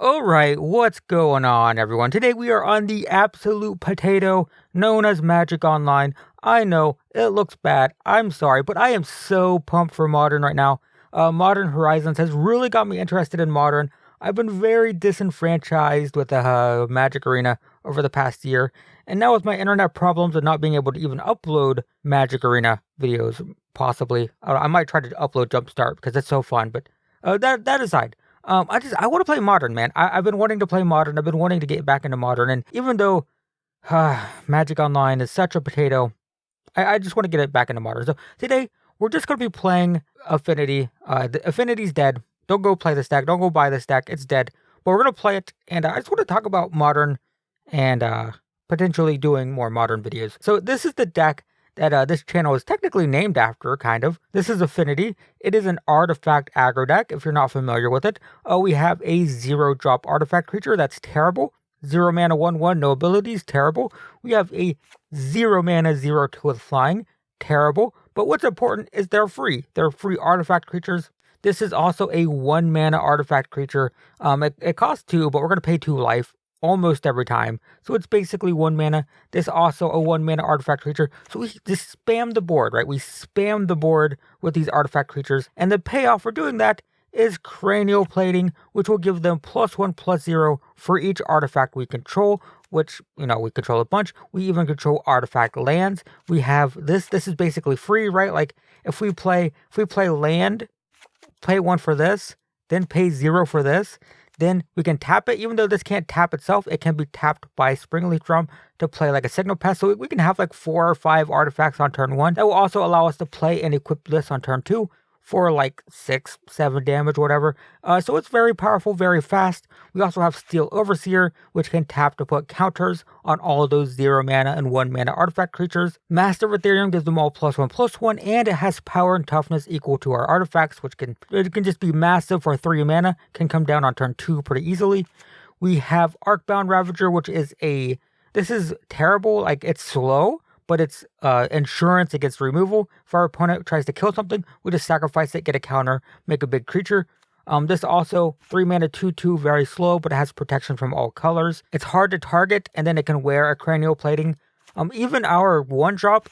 Alright, what's going on, everyone? Today we are on the absolute potato known as Magic Online. I know, it looks bad. I'm sorry, but I am so pumped for Modern right now. Modern Horizons has really got me interested in Modern. I've been very disenfranchised with the Magic Arena over the past year, and now with my internet problems and not being able to even upload Magic Arena videos, possibly. I might try to upload Jumpstart because it's so fun, but that aside. I want to play Modern, man. I've been wanting to play Modern. I've been wanting to get back into Modern, and even though Magic Online is such a potato, I just want to get it back into Modern. So today we're just gonna be playing Affinity. Affinity's dead. Don't go play this deck. Don't go buy this deck. It's dead. But we're gonna play it, and I just want to talk about Modern and potentially doing more Modern videos. So this is the deck that this channel is technically named after, kind of. This is Affinity. It is an artifact aggro deck, if you're not familiar with it. We have a 0-drop artifact creature. That's terrible. 0 mana 1/1, no abilities. Terrible. We have a 0 mana 0/2 with flying. Terrible. But what's important is they're free. They're free artifact creatures. This is also a 1 mana artifact creature. It costs 2, but we're going to pay 2 life almost every time. So it's basically 1 mana. This also a 1 mana artifact creature. So we just spam the board, right? We spam the board with these artifact creatures. And the payoff for doing that is cranial plating, which will give them +1/+0 for each artifact we control, which, we control a bunch. We even control artifact lands. We have this. This is basically free, right? Like if we play land, pay 1 for this, then pay 0 for this. Then we can tap it. Even though this can't tap itself, it can be tapped by Springleaf Drum to play like a signal pass. So we can have like 4 or 5 artifacts on turn 1. That will also allow us to play and equip this on turn 2 for like 6, 7 damage, whatever. So it's very powerful, very fast. We also have Steel Overseer, which can tap to put counters on all of those 0 mana and 1 mana artifact creatures. Master of Ethereum gives them all +1/+1, and it has power and toughness equal to our artifacts, which can just be massive for 3 mana, can come down on turn 2 pretty easily. We have Arcbound Ravager, which is this is terrible, like it's slow, but it's insurance against removal. If our opponent tries to kill something, we just sacrifice it, get a counter, make a big creature. This also 3 mana 2/2, very slow, but it has protection from all colors. It's hard to target, and then it can wear a cranial plating. Even our 1-drop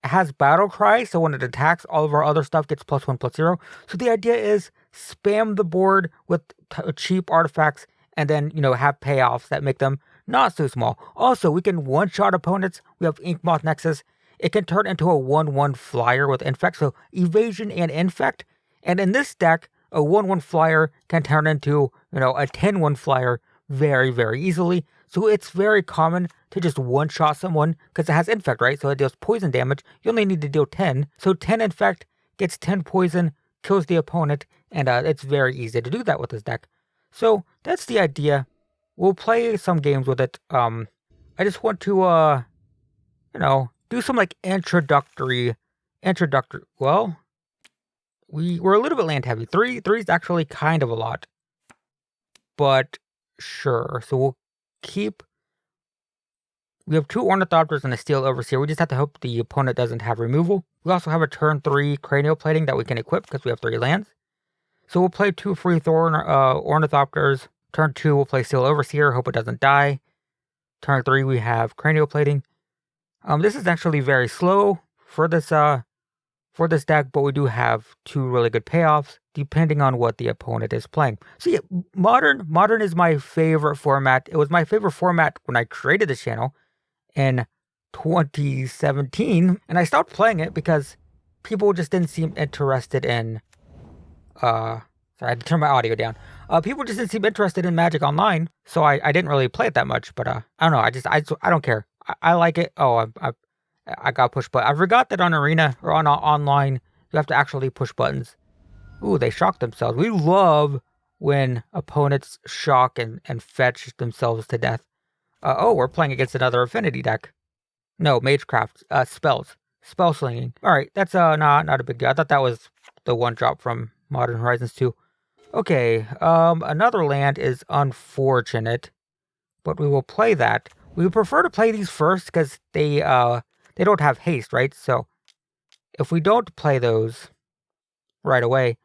has Battle Cry, so when it attacks, all of our other stuff gets +1/+0. So the idea is spam the board with cheap artifacts, and then have payoffs that make them not so small. Also, we can one-shot opponents. We have Inkmoth Nexus. It can turn into a 1/1 flyer with Infect, so evasion and Infect. And in this deck, a 1/1 flyer can turn into, a 10/1 flyer very, very easily. So it's very common to just one-shot someone because it has Infect, right? So it deals poison damage. You only need to deal 10. So 10 Infect gets 10 poison, kills the opponent, and it's very easy to do that with this deck. So that's the idea. We'll play some games with it. I just want to, do some like introductory. Well, we're a little bit land heavy. 3 is actually kind of a lot, but sure. So we have 2 Ornithopters and a Steel Overseer. We just have to hope the opponent doesn't have removal. We also have a turn 3 cranial plating that we can equip because we have 3 lands. So we'll play 2 free Ornithopters. Turn 2, we'll play Steel Overseer, hope it doesn't die. Turn 3, we have cranial plating. This is actually very slow for this deck, but we do have 2 really good payoffs depending on what the opponent is playing. So yeah, Modern is my favorite format. It was my favorite format when I created this channel in 2017, and I stopped playing it because people just didn't seem interested in sorry, I had to turn my audio down. People just didn't seem interested in Magic Online, so I didn't really play it that much. But I don't know. I don't care. I like it. Oh, I got push button. I forgot that on Arena or on online you have to actually push buttons. Ooh, they shock themselves. We love when opponents shock and fetch themselves to death. We're playing against another Affinity deck. No, Magecraft. Spells. Spell slinging. All right, that's not a big deal. I thought that was the 1-drop from Modern Horizons 2. Okay, another land is unfortunate, but we will play that. We would prefer to play these first because they don't have haste, right? So if we don't play those right away,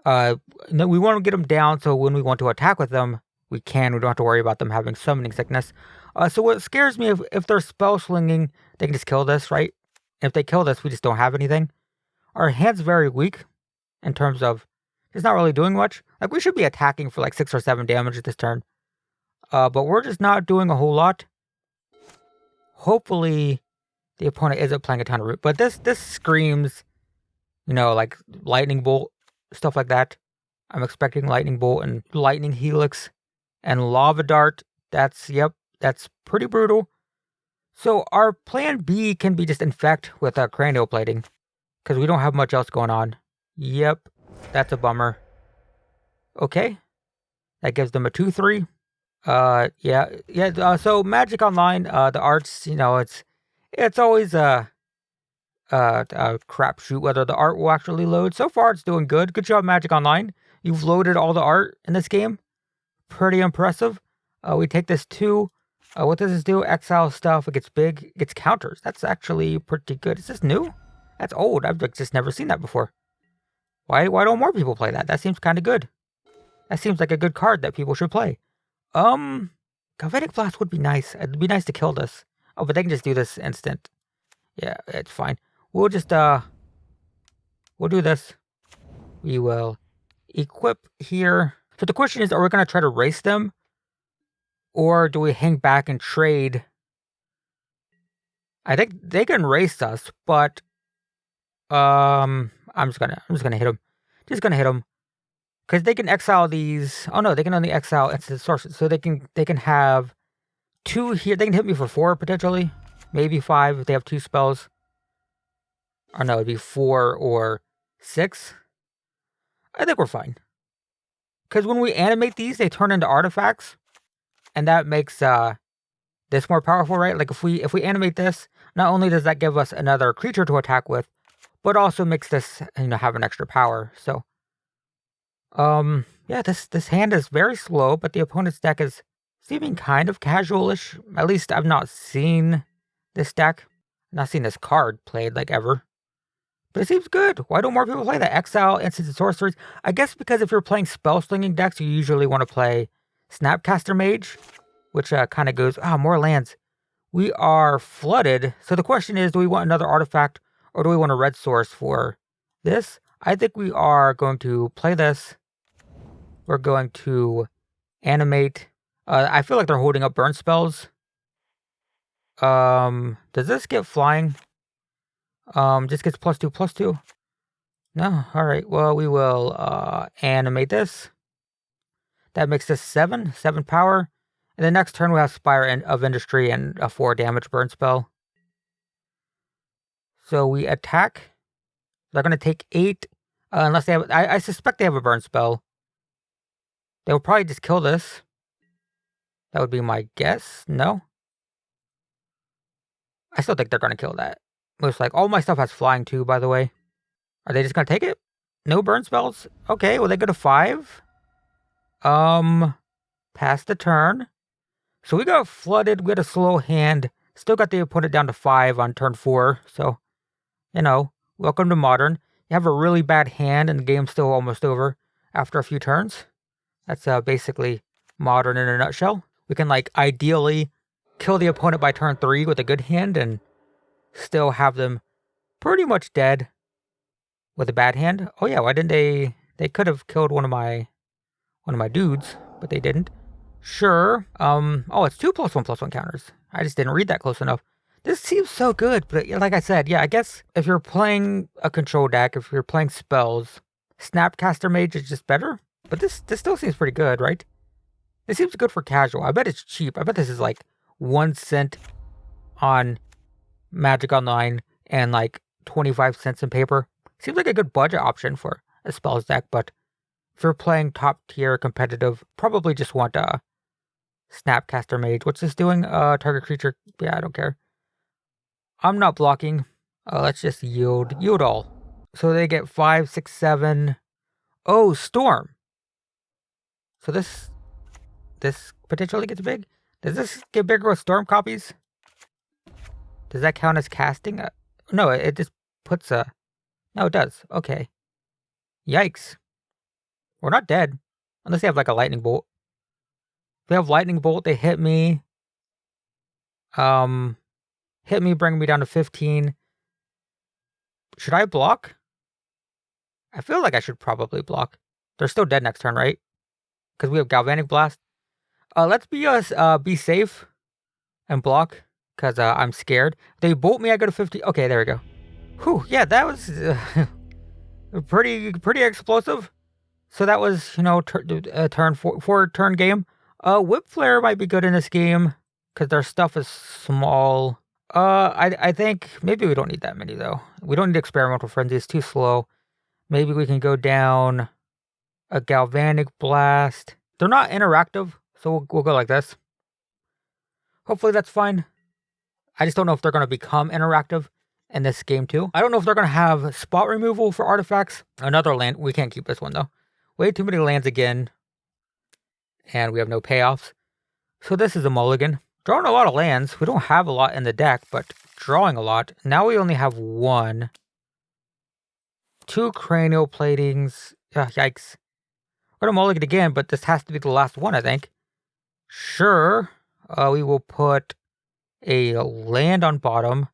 we want to get them down so when we want to attack with them, we can. We don't have to worry about them having summoning sickness. So what scares me, if they're spell slinging, they can just kill this, right? If they kill this, we just don't have anything. Our hand's very weak in terms of it's not really doing much. Like, we should be attacking for like 6 or 7 damage this turn. But we're just not doing a whole lot. Hopefully, the opponent isn't playing a ton of root. But this screams, like lightning bolt, stuff like that. I'm expecting lightning bolt and lightning helix and lava dart. That's pretty brutal. So our plan B can be just infect with cranial plating, because we don't have much else going on. Yep, that's a bummer. Okay, that gives them a 2/3. So Magic Online, the arts, it's always a crapshoot whether the art will actually load. So far, it's doing good. Good job, Magic Online. You've loaded all the art in this game. Pretty impressive. We take this 2. What does this do? Exile stuff. It gets big. It gets counters. That's actually pretty good. Is this new? That's old. I've just never seen that before. Why don't more people play that? That seems kind of good. That seems like a good card that people should play. Galvanic Blast would be nice. It'd be nice to kill this. Oh, but they can just do this instant. Yeah, it's fine. We'll just, we'll do this. We will equip here. So the question is, are we going to try to race them? Or do we hang back and trade? I think they can race us, but I'm just gonna hit them. Just gonna hit them, because they can exile these. Oh no, they can only exile instant sources. So they can have 2 here. They can hit me for 4 potentially, maybe 5 if they have 2 spells. Or no, it'd be 4 or 6. I think we're fine, because when we animate these, they turn into artifacts. And that makes this more powerful, right? Like if we animate this, not only does that give us another creature to attack with, but also makes this have an extra power. So, yeah, this hand is very slow, but the opponent's deck is seeming kind of casualish. At least I've not seen this deck, not seen this card played like ever. But it seems good. Why don't more people play that? Exile, instants, and sorceries. I guess because if you're playing spell slinging decks, you usually want to play Snapcaster Mage, which kind of goes, more lands. We are flooded. So the question is, do we want another artifact, or do we want a red source for this? I think we are going to play this. We're going to animate. I feel like they're holding up burn spells. Does this get flying? Just gets +2/+2. No, all right. Well, we will animate this. That makes this 7 power. And the next turn we have Spire of Industry and a 4 damage burn spell. So we attack. They're going to take 8, unless they have. I suspect they have a burn spell. They will probably just kill this. That would be my guess. No, I still think they're going to kill that. Most like all my stuff has flying too. By the way, are they just going to take it? No burn spells. Okay, well they go to 5. Pass the turn. So we got flooded. We had a slow hand. Still got the opponent down to 5 on turn 4. So, welcome to Modern. You have a really bad hand and the game's still almost over after a few turns. That's basically Modern in a nutshell. We can ideally kill the opponent by turn 3 with a good hand and still have them pretty much dead with a bad hand. Oh yeah, why didn't they could have killed one of my dudes, but they didn't. Sure. It's 2 +1/+1 counters. I just didn't read that close enough. This seems so good, but like I said, I guess if you're playing a control deck, if you're playing spells, Snapcaster Mage is just better. But this still seems pretty good, right? This seems good for casual. I bet it's cheap. I bet this is 1 cent on Magic Online and 25 cents in paper. Seems like a good budget option for a spells deck, but if you're playing top tier competitive, probably just want a Snapcaster Mage. What's this doing? Target creature. Yeah, I don't care. I'm not blocking. Let's just yield. Yield all. So they get 5, 6, 7. Oh, Storm. So this potentially gets big. Does this get bigger with Storm copies? Does that count as casting? No, it just puts a... No, it does. Okay. Yikes. We're not dead. Unless they have a lightning bolt. They have lightning bolt. They hit me. Hit me, bring me down to 15. Should I block? I feel like I should probably block. They're still dead next turn, right? Because we have Galvanic Blast. Let's be safe and block, because I'm scared. They bolt me, I go to 50. Okay, there we go. Whew, yeah, that was pretty explosive. So that was, turn 4 turn game. Whip Flare might be good in this game, because their stuff is small. I think maybe we don't need that many, though. We don't need Experimental Frenzy, it's too slow. Maybe we can go down a Galvanic Blast. They're not interactive, so we'll go like this. Hopefully that's fine. I just don't know if they're going to become interactive in this game too. I don't know if they're going to have spot removal for artifacts. Another land. We can't keep this one though. Way too many lands again. And we have no payoffs. So this is a mulligan. Drawing a lot of lands. We don't have a lot in the deck, but drawing a lot. Now we only have 1. 2 cranial platings. Yikes. We're going to mulligan again, but this has to be the last one, I think. Sure. We will put a land on bottom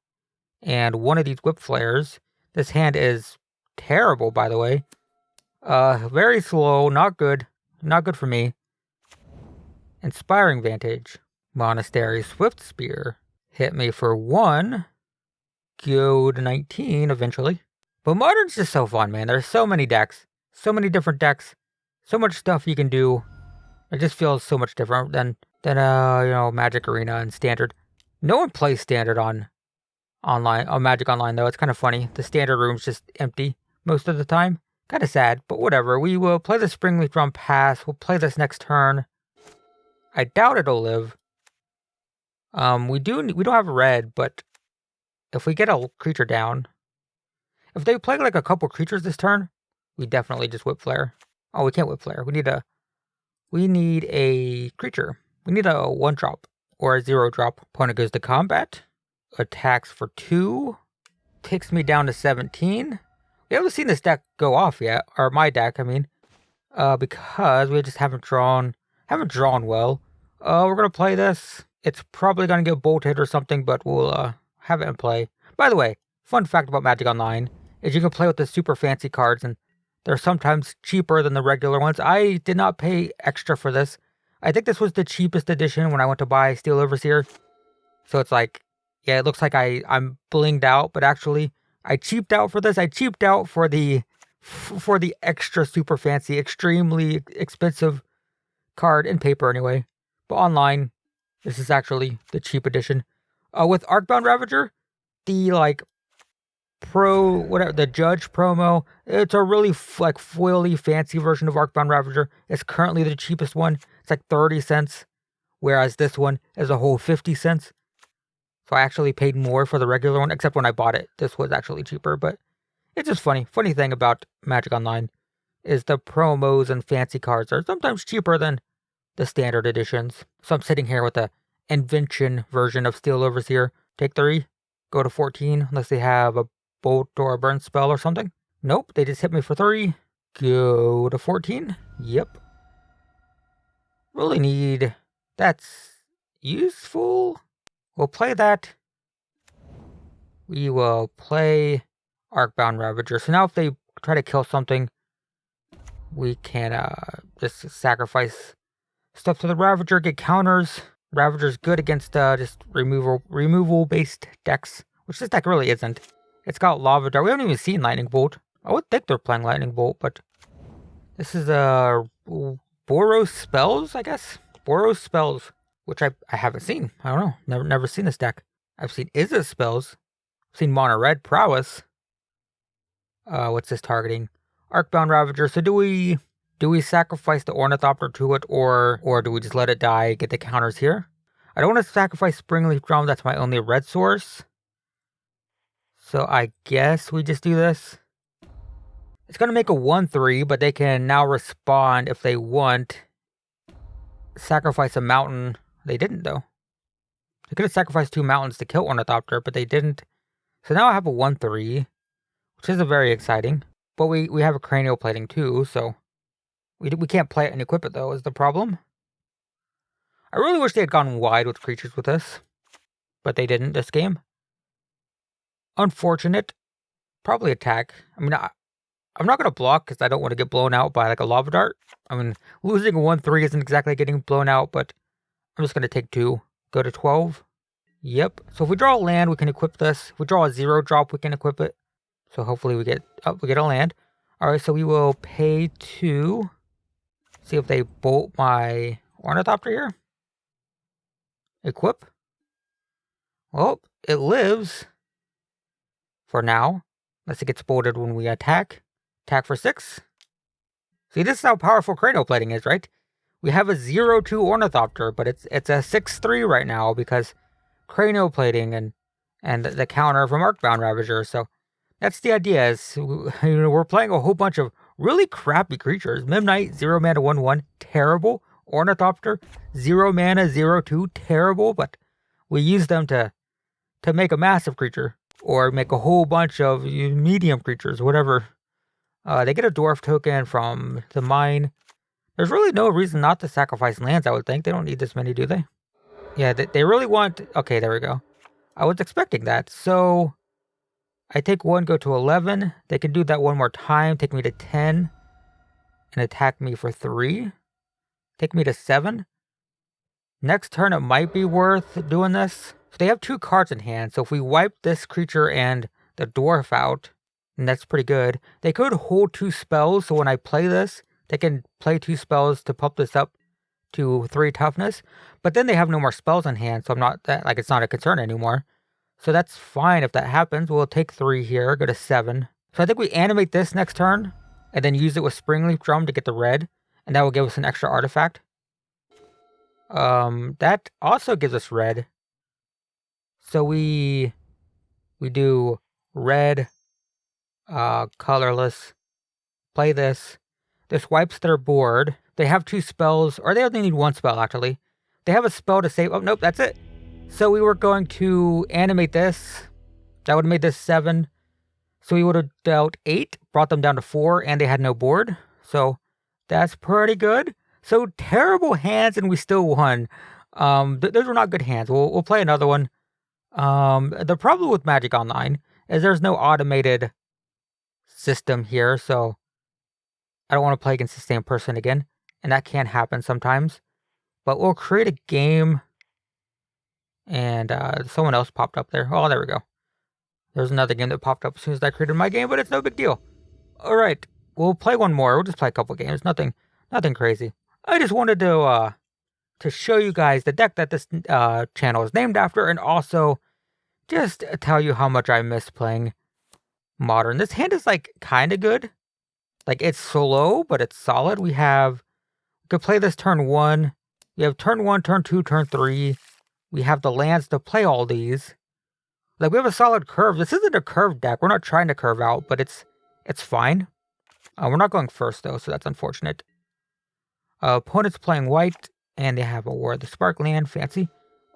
and one of these whip flares. This hand is terrible, by the way. Very slow, not good. Not good for me. Inspiring Vantage. Monastery Swift Spear. Hit me for 1. Go to 19 eventually. But Modern's just so fun, man. There's so many decks. So many different decks. So much stuff you can do. It just feels so much different than Magic Arena and Standard. No one plays Standard on Magic Online, though. It's kind of funny. The Standard room's just empty most of the time. Kind of sad, but whatever. We will play the Springleaf Drum Pass. We'll play this next turn. I doubt it'll live. We don't have red, but if we get a creature down, if they play like a couple creatures this turn, we definitely just Whip Flare. Oh, we can't Whip Flare. We need a creature. We need a 1-drop or a 0-drop. Opponent goes to combat. Attacks for 2. Takes me down to 17. We haven't seen this deck go off yet, or my deck, I mean, because we just haven't drawn well. We're gonna play this. It's probably gonna get bolted or something, but we'll have it in play. By the way, fun fact about Magic Online is you can play with the super fancy cards, and they're sometimes cheaper than the regular ones. I did not pay extra for this. I think this was the cheapest edition when I went to buy Steel Overseer. So it's like, yeah, it looks like I'm blinged out, but actually I cheaped out for this. I cheaped out for the extra super fancy, extremely expensive card in paper anyway. But online, this is actually the cheap edition. With Arcbound Ravager, the the Judge promo, it's a really foily fancy version of Arcbound Ravager. It's currently the cheapest one. It's like 30 cents, whereas this one is a whole 50 cents. So I actually paid more for the regular one, except when I bought it. This was actually cheaper, but it's just funny. Funny thing about Magic Online is the promos and fancy cards are sometimes cheaper than the standard editions. So I'm sitting here with the Invention version of Steel Overseer. Take 3, go to 14, unless they have a Bolt or a Burn spell or something. Nope, they just hit me for 3. Go to 14. Yep. Really need... That's useful. We'll play that. We will play Arcbound Ravager. So now if they try to kill something, we can just sacrifice stuff to the Ravager, get counters. Ravager's good against just removal-based decks, which this deck really isn't. It's got Lava Dart. We haven't even seen Lightning Bolt. I would think they're playing Lightning Bolt, but this is Boros Spells, I guess? Boros Spells, which I haven't seen. I don't know. Never seen this deck. I've seen Izzet Spells. I've seen Mono Red Prowess. What's this targeting? Arcbound Ravager. So do we sacrifice the Ornithopter to it, or do we just let it die, get the counters here? I don't want to sacrifice Springleaf Drum. That's my only red source. So I guess we just do this. It's going to make a 1/3, but they can now respond if they want. Sacrifice a mountain. They didn't, though. They could have sacrificed 2 mountains to kill Ornithopter, but they didn't. So now I have a 1/3, which isn't very exciting. But we have a cranial plating too, so we can't play it and equip it, though, is the problem. I really wish they had gone wide with creatures with this, but they didn't this game. Unfortunate. Probably attack. I mean, I'm not going to block because I don't want to get blown out by like a lava dart. I mean, losing a 1-3 isn't exactly getting blown out, but I'm just going to take 2. Go to 12. Yep. So if we draw a land, we can equip this. If we draw a 0 drop, we can equip it. So hopefully we get a land. All right, so we will pay 2. See if they bolt my Ornithopter here. Equip. Well, it lives for now. Unless it gets bolted when we attack. Attack for 6. See, this is how powerful cranial plating is, right? We have a 0-2 Ornithopter, but it's a 6-3 right now because cranial plating and the counter from Arcbound Ravager. So that's the idea. Is we're playing a whole bunch of really crappy creatures. Midnight 0 mana 1/1, terrible. Ornithopter 0 mana 0/2, terrible. But we use them to make a massive creature or make a whole bunch of medium creatures, whatever. They get a dwarf token from the mine. There's really no reason not to sacrifice lands, I would think. They don't need this many, do they? Yeah, they really want... Okay, there we go. I was expecting that. So I take 1, go to 11. They can do that one more time. Take me to 10. And attack me for 3. Take me to 7. Next turn, it might be worth doing this. So they have 2 cards in hand. So if we wipe this creature and the dwarf out, and that's pretty good. They could hold 2 spells. So when I play this, they can play 2 spells to pump this up to 3 toughness. But then they have no more spells in hand. So I'm not that, like, it's not a concern anymore. So that's fine if that happens. We'll take 3 here, go to 7. So I think we animate this next turn and then use it with Springleaf Drum to get the red. And that will give us an extra artifact. That also gives us red. So we do red, colorless, play this. This wipes their board. They have 2 spells, or they only need 1 spell actually. They have a spell to save. Oh, nope, that's it. So we were going to animate this. That would have made this 7. So we would have dealt 8, brought them down to 4, and they had no board. So that's pretty good. So terrible hands, and we still won. Those were not good hands. We'll play another one. The problem with Magic Online is there's no automated system here, so I don't want to play against the same person again, and that can happen sometimes. But we'll create a game, and someone else popped up there. Oh, there we go. There's another game that popped up as soon as I created my game, but it's no big deal. All right, we'll play one more. We'll just play a couple games. Nothing crazy. I just wanted to show you guys the deck that this channel is named after, and also just tell you how much I miss playing Modern. This hand is like kind of good. Like it's slow, but it's solid. We could play this turn 1. We have turn 1, turn 2, turn 3. We have the lands to play all these. Like we have a solid curve. This isn't a curved deck. We're not trying to curve out, but it's fine. We're not going first though, so that's unfortunate. Opponent's playing white, and they have a War of the Spark land. Fancy.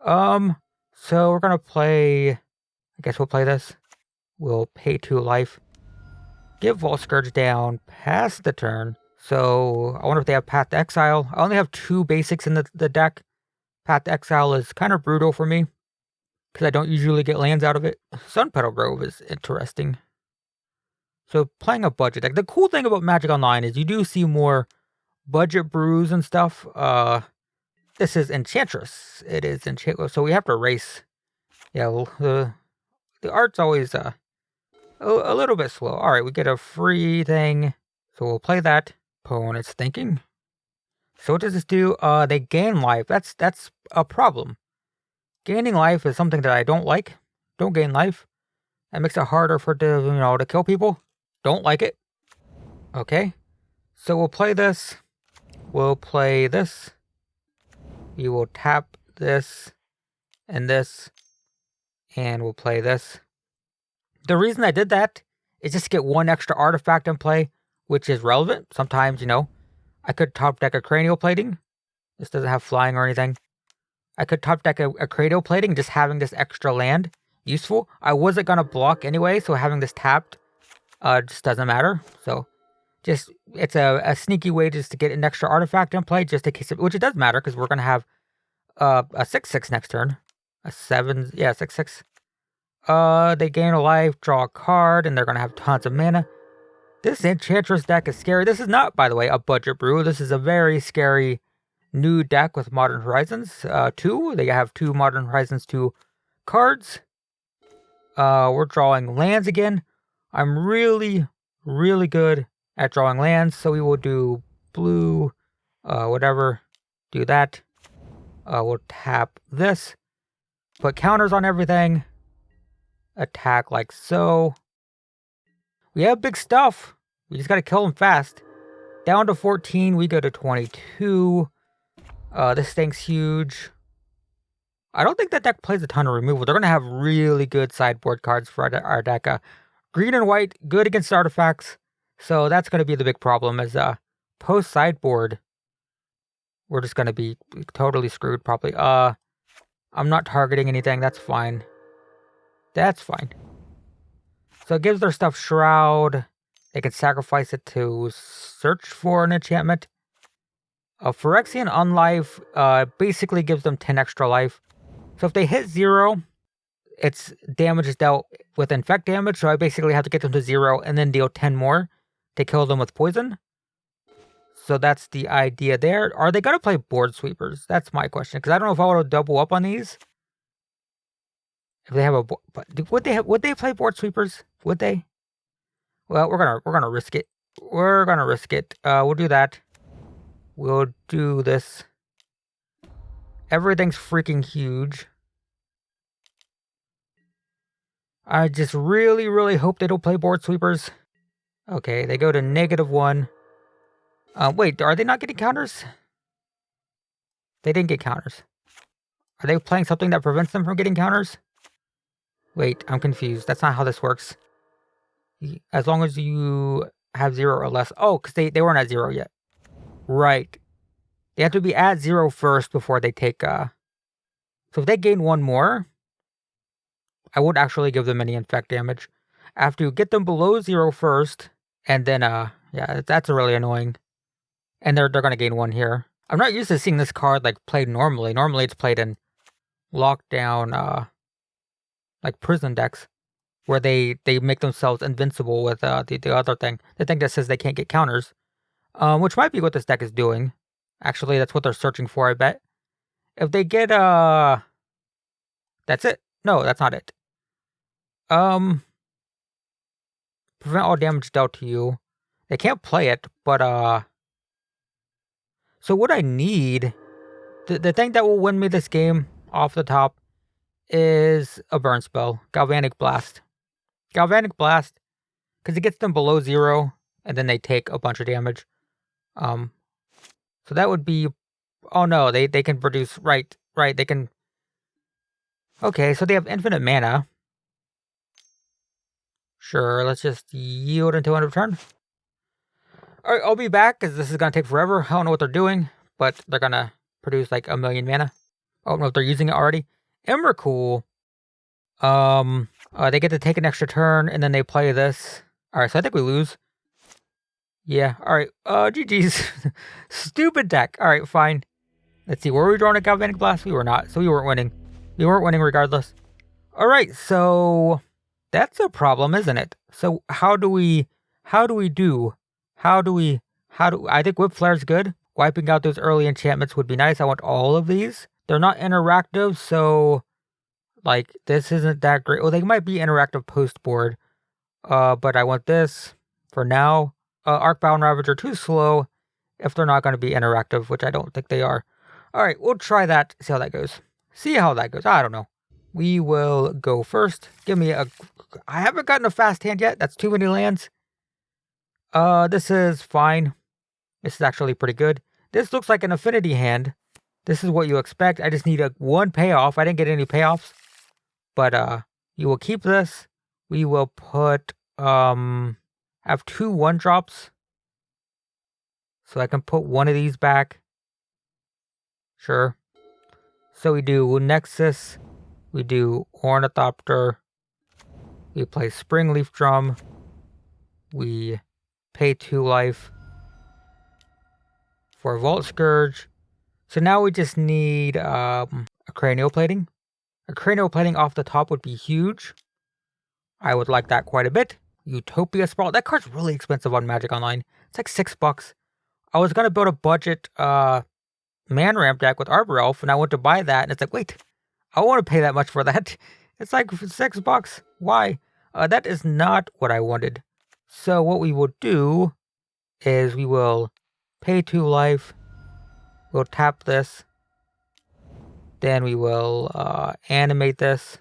So we're gonna play. I guess we'll play this. We'll pay 2 life. Give Vault Scourge down. Pass the turn. So I wonder if they have Path to Exile. I only have 2 basics in the deck. Path to Exile is kind of brutal for me because I don't usually get lands out of it. Sun Petal Grove is interesting. So playing a budget deck. The cool thing about Magic Online is you do see more budget brews and stuff. This is Enchantress. It is Enchantress. So we have to erase. Yeah, well, the art's always a little bit slow. All right, we get a free thing. So we'll play that. Opponent's thinking. So what does this do? They gain life. That's a problem. Gaining life is something that I don't like. Don't gain life. That makes it harder for to kill people. Don't like it. Okay. So we'll play this. We'll play this. We will tap this and this. And we'll play this. The reason I did that is just to get 1 extra artifact in play, which is relevant. Sometimes, I could top deck a cranial plating. This doesn't have flying or anything. I could top deck a cranial plating, just having this extra land. Useful. I wasn't going to block anyway, so having this tapped just doesn't matter. So it's a sneaky way just to get an extra artifact in play, just in case, which it does matter, because we're going to have A 6/6 next turn. A 7, yeah, 6/6. They gain a life, draw a card, and they're gonna have tons of mana. This Enchantress deck is scary. This is not, by the way, a budget brew. This is a very scary new deck with Modern Horizons 2. They have 2 Modern Horizons 2 cards. We're drawing lands again. I'm really, really good at drawing lands, so we will do blue, whatever, do that. We'll tap this, put counters on everything, attack like so. We have big stuff. We just gotta kill them fast. Down to 14, we go to 22. This thing's huge. I don't think that deck plays a ton of removal. They're gonna have really good sideboard cards for our deck. Green and white, good against artifacts. So that's gonna be the big problem is post sideboard. We're just gonna be totally screwed probably. I'm not targeting anything, that's fine. That's fine. So it gives their stuff Shroud. They can sacrifice it to search for an enchantment. Phyrexian Unlife basically gives them 10 extra life. So if they hit 0, its damage is dealt with infect damage. So I basically have to get them to 0 and then deal 10 more to kill them with poison. So that's the idea there. Are they going to play board sweepers? That's my question. Because I don't know if I want to double up on these. If they have a would they play board sweepers? Would they? Well, we're gonna risk it. We're gonna risk it. We'll do that. We'll do this. Everything's freaking huge. I just really, really hope they don't play board sweepers. Okay, they go to -1. Wait, are they not getting counters? They didn't get counters. Are they playing something that prevents them from getting counters? Wait, I'm confused. That's not how this works. As long as you have 0 or less. Oh, because they weren't at 0 yet. Right. They have to be at 0 first before they take... So if they gain 1 more, I won't actually give them any infect damage. I have to get them below 0 first, and then, yeah, that's really annoying. And they're going to gain 1 here. I'm not used to seeing this card, like, played normally. Normally it's played in lockdown, like prison decks, where they make themselves invincible with the other thing. The thing that says they can't get counters. Which might be what this deck is doing. Actually, that's what they're searching for, I bet. If they get, that's it. No, that's not it. Prevent all damage dealt to you. They can't play it, but, so what I need, the thing that will win me this game off the top is a burn spell. Galvanic Blast. Galvanic Blast, because it gets them below 0, and then they take a bunch of damage. So that would be... Oh no, they can produce... Right, they can... Okay, so they have infinite mana. Sure, let's just yield until end of turn. Alright, I'll be back, because this is going to take forever. I don't know what they're doing, but they're going to produce like 1 million mana. I don't know if they're using it already. Emrakul. They get to take an extra turn, and then they play this. Alright, so I think we lose. Yeah, alright. GG's. Stupid deck. Alright, fine. Let's see, were we drawing a Galvanic Blast? We were not, so we weren't winning. We weren't winning regardless. Alright, so that's a problem, isn't it? So how do we do? I think Whip Flare's good. Wiping out those early enchantments would be nice. I want all of these. They're not interactive, so like this isn't that great. Well, they might be interactive post board. But I want this for now. Arcbound Ravager too slow if they're not going to be interactive, which I don't think they are. Alright, we'll try that, see how that goes. I don't know. We will go first. Give me a... I haven't gotten a fast hand yet. That's too many lands. This is fine. This is actually pretty good. This looks like an affinity hand. This is what you expect. I just need one payoff. I didn't get any payoffs. But, you will keep this. We will put, have 2 1-drops. So I can put one of these back. Sure. So we do Nexus. We do Ornithopter. We play Springleaf Drum. We pay 2 life for Vault Scourge. So now we just need a cranial plating. A cranial plating off the top would be huge. I would like that quite a bit. Utopia Sprawl. That card's really expensive on Magic Online. It's like $6. I was gonna build a budget man ramp deck with Arbor Elf, and I went to buy that, and it's like, wait, I don't want to pay that much for that. It's like $6. Why? That is not what I wanted. So what we will do is we will pay 2 life. We'll tap this. Then we will animate this.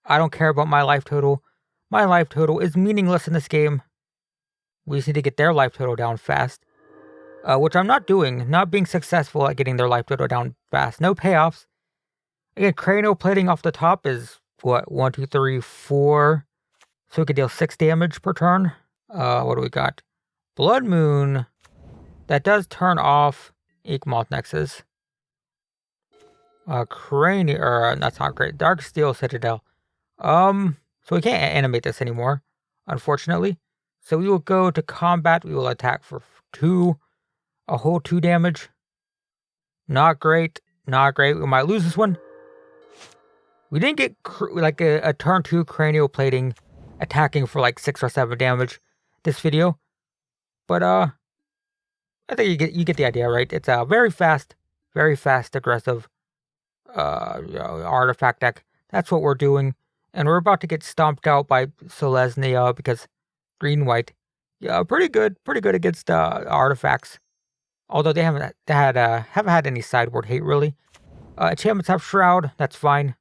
I don't care about my life total. My life total is meaningless in this game. We just need to get their life total down fast. Which I'm not doing. Not being successful at getting their life total down fast. No payoffs. Again, cranial plating off the top is, what, 1, 2, 3, 4. So we could deal 6 damage per turn. What do we got? Blood Moon. That does turn off Inkmoth Nexus. Cranial, that's not great. Dark Steel Citadel. So we can't animate this anymore, unfortunately. So we will go to combat. We will attack for 2. A whole 2 damage. Not great. Not great. We might lose this one. We didn't get like a turn 2 cranial plating attacking for like 6 or 7 damage this video. But I think you get the idea, right? It's a very fast aggressive artifact deck. That's what we're doing. And we're about to get stomped out by Selesnya because green-white. Yeah, pretty good against artifacts. Although they haven't had any sideboard hate, really. Enchantments have Shroud, that's fine.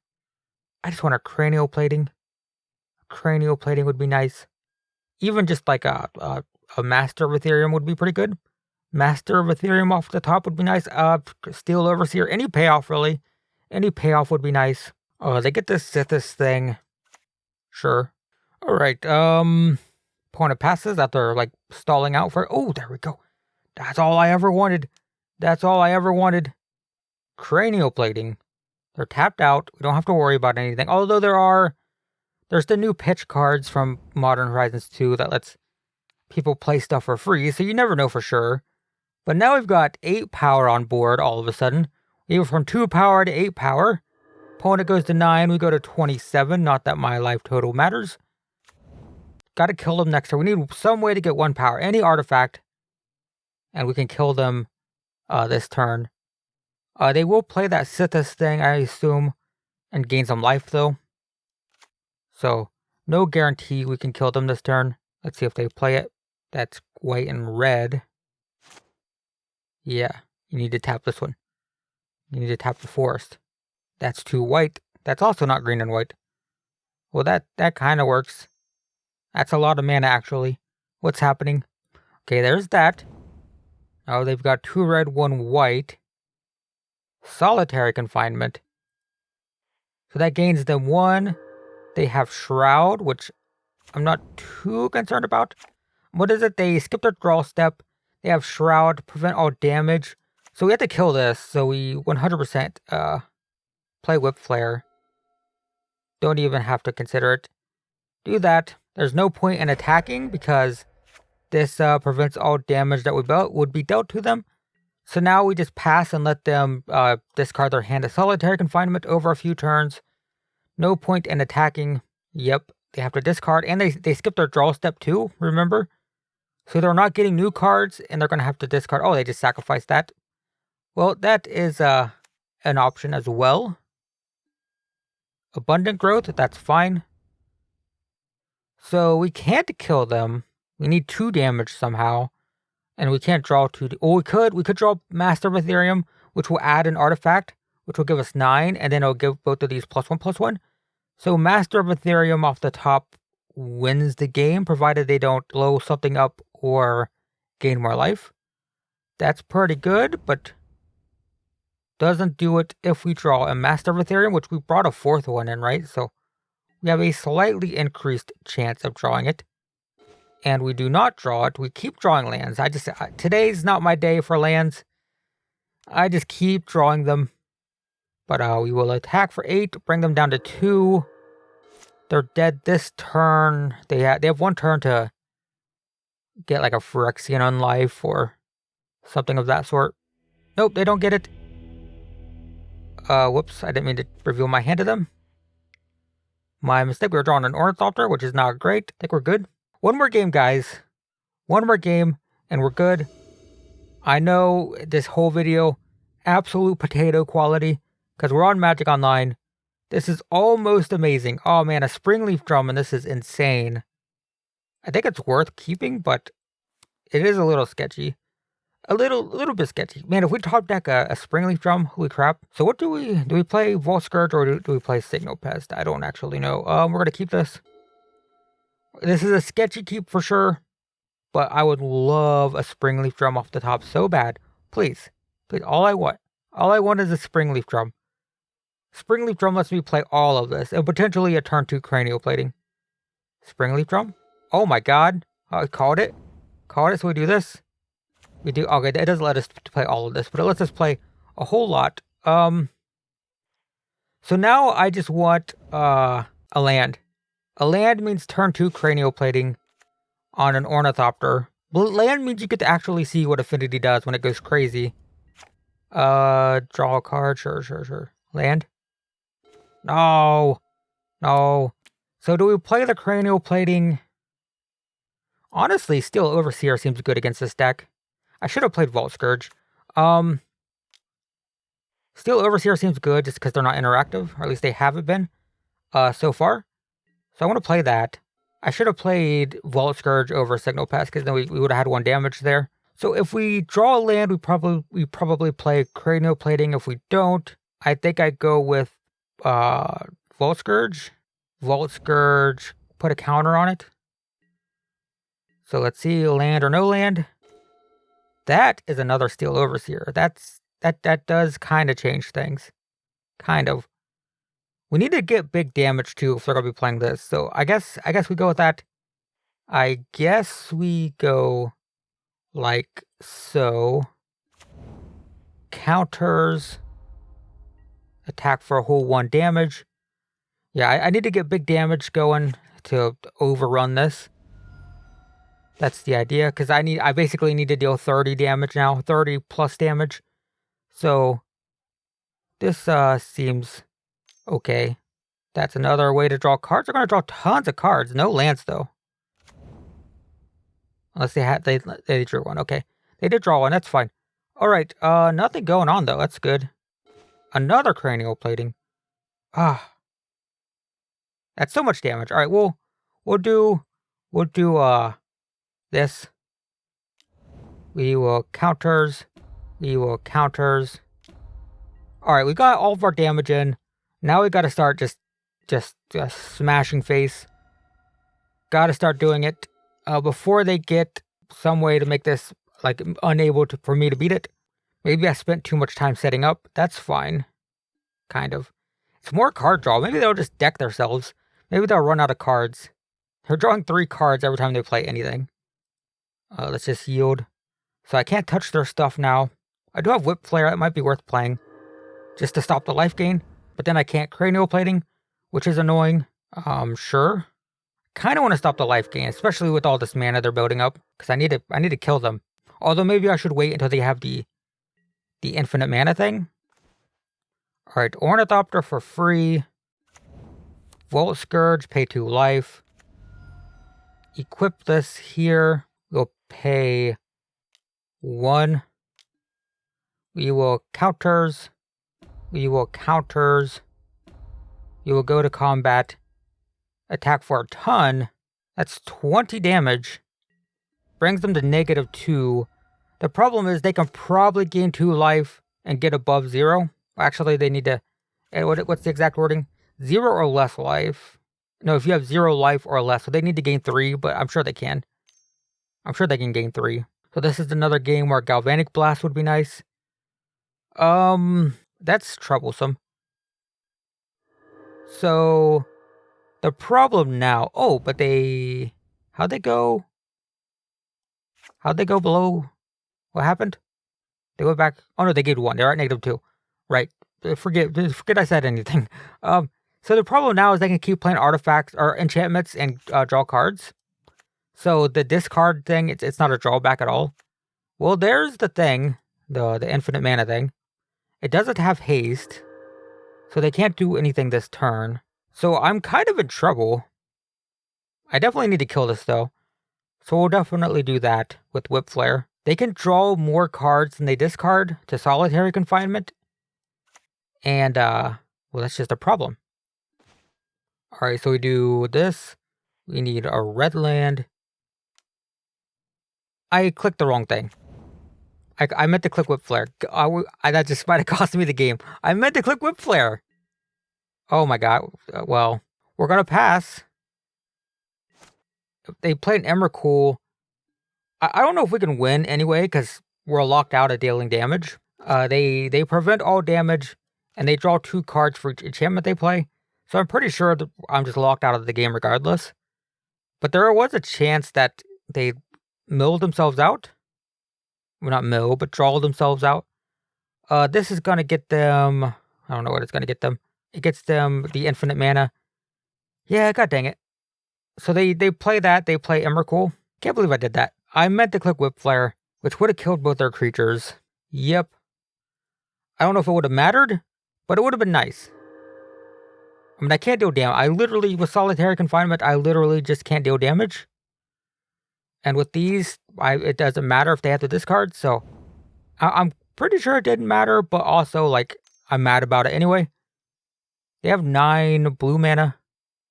I just want a cranial plating. Cranial plating would be nice. Even just like a Master of Ethereum would be pretty good. Master of Ethereum off the top would be nice. Steel Overseer, any payoff, really. Any payoff would be nice. They get this Sithis thing. Sure. Alright, opponent passes after, like, stalling out for... Oh, there we go. That's all I ever wanted. That's all I ever wanted. Cranial plating. They're tapped out. We don't have to worry about anything. Although there's the new pitch cards from Modern Horizons 2 that lets people play stuff for free, so you never know for sure. But now we've got 8 power on board all of a sudden. We go from 2 power to 8 power. Opponent goes to 9, we go to 27. Not that my life total matters. Gotta kill them next turn. We need some way to get 1 power. Any artifact. And we can kill them this turn. They will play that Sithis thing, I assume, and gain some life, though. So, no guarantee we can kill them this turn. Let's see if they play it. That's white and red. Yeah, you need to tap this one. You need to tap the forest. That's 2 white. That's also not green and white. Well, that kind of works. That's a lot of mana, actually. What's happening? Okay, there's that. Oh, they've got 2 red, 1 white. Solitary confinement. So that gains them 1. They have Shroud, which I'm not too concerned about. What is it? They skip their draw step. They have Shroud, prevent all damage. So we have to kill this. So we 100% play Whip Flare. Don't even have to consider it. Do that. There's no point in attacking because this prevents all damage that would be dealt to them. So now we just pass and let them discard their hand of Solitary Confinement over a few turns. No point in attacking. Yep, they have to discard. And they skip their draw step too, remember? So they're not getting new cards and they're going to have to discard. Oh, they just sacrificed that. Well, that is an option as well. Abundant Growth, that's fine. So we can't kill them. We need 2 damage somehow. And we can't draw 2. Oh, we could draw Master of Ethereum, which will add an artifact, which will give us 9, and then it'll give both of these +1/+1. So Master of Ethereum off the top wins the game, provided they don't blow something up or gain more life. That's pretty good, but doesn't do it if we draw a Master of Ethereum, which we brought a 4th one in, right? So we have a slightly increased chance of drawing it. And we do not draw it. We keep drawing lands. Today's not my day for lands. I just keep drawing them. But we will attack for 8, bring them down to 2. They're dead this turn. They have 1 turn to get like a Phyrexian on life or something of that sort. Nope, they don't get it. Whoops, I didn't mean to reveal my hand to them. My mistake, we were drawing an ornithopter, which is not great. I think we're good. One more game, guys. One more game, and we're good. I know this whole video, absolute potato quality, because we're on Magic Online. This is almost amazing. Oh man, a Springleaf Drum, and this is insane. I think it's worth keeping, but it is a little sketchy. A little bit sketchy. Man, if we top deck a Springleaf Drum, holy crap. So what do we play Vault Scourge or do we play Signal Pest? I don't actually know. We're gonna keep this. This is a sketchy keep for sure, but I would love a Springleaf Drum off the top so bad. Please, please, all I want is a Springleaf Drum. Springleaf Drum lets me play all of this, and potentially a turn 2 cranial plating. Springleaf Drum? Oh my god. Called it. Called it, so we do this. We do, okay, it doesn't let us play all of this, but it lets us play a whole lot. So now I just want a land. A land means turn 2 cranial plating on an ornithopter. Land means you get to actually see what Affinity does when it goes crazy. Draw a card, sure. Land? No. So do we play the cranial plating? Honestly, Steel Overseer seems good against this deck. I should have played Vault Scourge. Steel Overseer seems good just because they're not interactive, or at least they haven't been so far. So I want to play that. I should have played Vault Scourge over Signal Pest because then we would have had 1 damage there. So if we draw a land, we probably play Cranial Plating. If we don't, I think I'd go with Vault Scourge. Vault Scourge, put a counter on it. So let's see, land or no land. That is another Steel Overseer. That does kind of change things. Kind of. We need to get big damage too if they're gonna be playing this. So I guess we go with that. I guess we go like so. Counters. Attack for a whole 1 damage. Yeah, I need to get big damage going to overrun this. That's the idea, because I basically need to deal 30 damage now, 30 plus damage. So this seems okay. That's another way to draw cards. They're gonna draw tons of cards. No lands though. Unless they drew 1. Okay. They did draw 1, that's fine. Alright, nothing going on though, that's good. Another cranial plating. That's so much damage. Alright, we'll do this. We will counters. Alright, we got all of our damage in. Now we gotta start just smashing face. Gotta start doing it. Before they get some way to make this, like, unable for me to beat it. Maybe I spent too much time setting up. That's fine. Kind of. It's more card draw. Maybe they'll just deck themselves. Maybe they'll run out of cards. They're drawing 3 cards every time they play anything. Let's just yield. So I can't touch their stuff now. I do have Whip Flare. It might be worth playing. Just to stop the life gain. But then I can't cranial plating, which is annoying. Sure. Kind of want to stop the life gain, especially with all this mana they're building up. Because I need to kill them. Although maybe I should wait until they have the infinite mana thing. Alright, Ornithopter for free. Vault Scourge, pay 2 life. Equip this here. We'll pay 1. We will counters. We will go to combat. Attack for a ton. That's 20 damage. Brings them to -2. The problem is they can probably gain 2 life and get above 0. Actually, they need to... What's the exact wording? 0 or less life. No, if you have 0 life or less. So they need to gain 3, but I'm sure they can. I'm sure they can gain 3. So this is another game where Galvanic Blast would be nice. That's troublesome. So... the problem now... Oh, but they... How'd they go? How'd they go below? What happened? They went back... Oh no, they gave 1. They're at -2. Right. Forget I said anything. So the problem now is they can keep playing artifacts or enchantments and draw cards. So the discard thing, it's not a drawback at all. Well, there's the thing. the infinite mana thing. It doesn't have haste, so they can't do anything this turn. So I'm kind of in trouble. I definitely need to kill this though. So we'll definitely do that with Whip Flare. They can draw more cards than they discard to solitary confinement. And, well, that's just a problem. Alright, so we do this. We need a red land. I clicked the wrong thing. I meant to click Whip Flare. That just might have cost me the game. I meant to click Whip Flare. Oh my god. Well, we're gonna pass. They played an Emrakul. I don't know if we can win anyway, because we're locked out of dealing damage. They prevent all damage, and they draw 2 cards for each enchantment they play. So I'm pretty sure that I'm just locked out of the game regardless. But there was a chance that they milled themselves out. Well, not mill, but draw themselves out. This is going to get them... I don't know what it's going to get them. It gets them the infinite mana. Yeah, god dang it. So they play that. They play Emrakul. Can't believe I did that. I meant to click Whip Flare, which would have killed both their creatures. Yep. I don't know if it would have mattered, but it would have been nice. I mean, I can't deal damage. I literally, with solitary confinement, I literally just can't deal damage. And with these, it doesn't matter if they have to discard, so... I'm pretty sure it didn't matter, but also, like, I'm mad about it anyway. They have 9 blue mana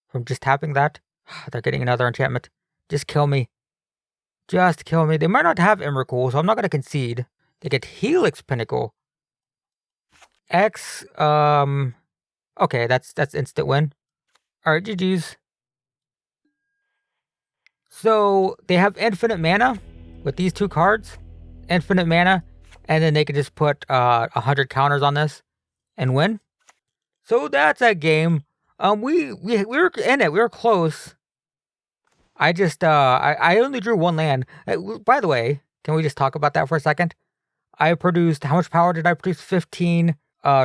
from just tapping that. They're getting another enchantment. Just kill me. Just kill me. They might not have Emrakul, so I'm not going to concede. They get Helix Pinnacle. X, okay, that's instant win. Alright, GG's. So, they have infinite mana with these 2 cards. Infinite mana. And then they can just put 100 counters on this and win. So that's that game. We were in it. We were close. I just I only drew 1 land. By the way, can we just talk about that for a second? I produced, how much power did I produce? 15,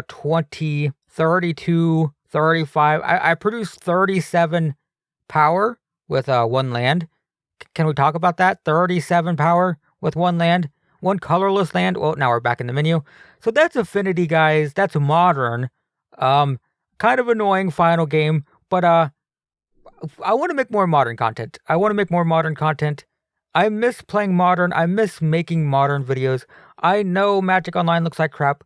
20, 32, 35. I produced 37 power with 1 land. Can we talk about that? 37 power with 1 land. 1 colorless land. Well, now we're back in the menu. So that's Affinity, guys. That's Modern. Kind of annoying final game, but I want to make more Modern content. I miss playing Modern. I miss making Modern videos. I know Magic Online looks like crap,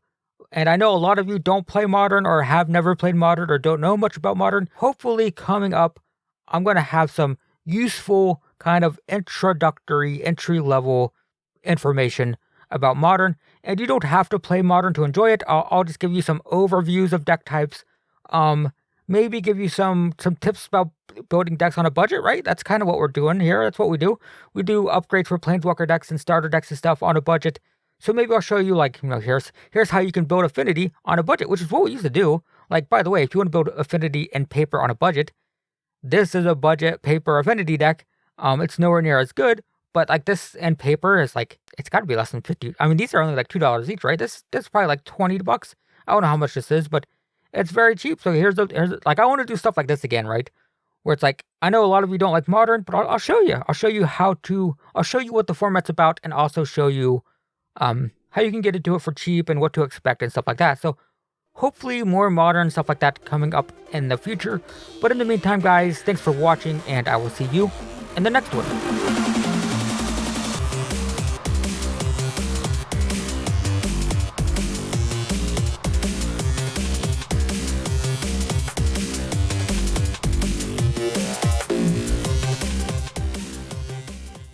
and I know a lot of you don't play Modern or have never played Modern or don't know much about Modern. Hopefully, coming up, I'm going to have some useful kind of introductory, entry-level information about Modern, and you don't have to play Modern to enjoy it. I'll just give you some overviews of deck types, maybe give you some tips about building decks on a budget, right? That's kind of what we're doing here. That's what we do. We do upgrades for Planeswalker decks and starter decks and stuff on a budget. So maybe I'll show you, like, you know, here's how you can build Affinity on a budget, which is what we used to do. Like, by the way, if you want to build Affinity and paper on a budget, this is a budget paper Affinity deck. It's nowhere near as good, but like this and paper is like, it's got to be less than 50. I mean, these are only like $2 each, right? This is probably like $20. I don't know how much this is, but it's very cheap. So here's like, I want to do stuff like this again, right? Where it's like, I know a lot of you don't like Modern, but I'll show you. I'll show you what the format's about, and also show you how you can get into it for cheap and what to expect and stuff like that. So hopefully more Modern stuff like that coming up in the future. But in the meantime, guys, thanks for watching, and I will see you in the next one.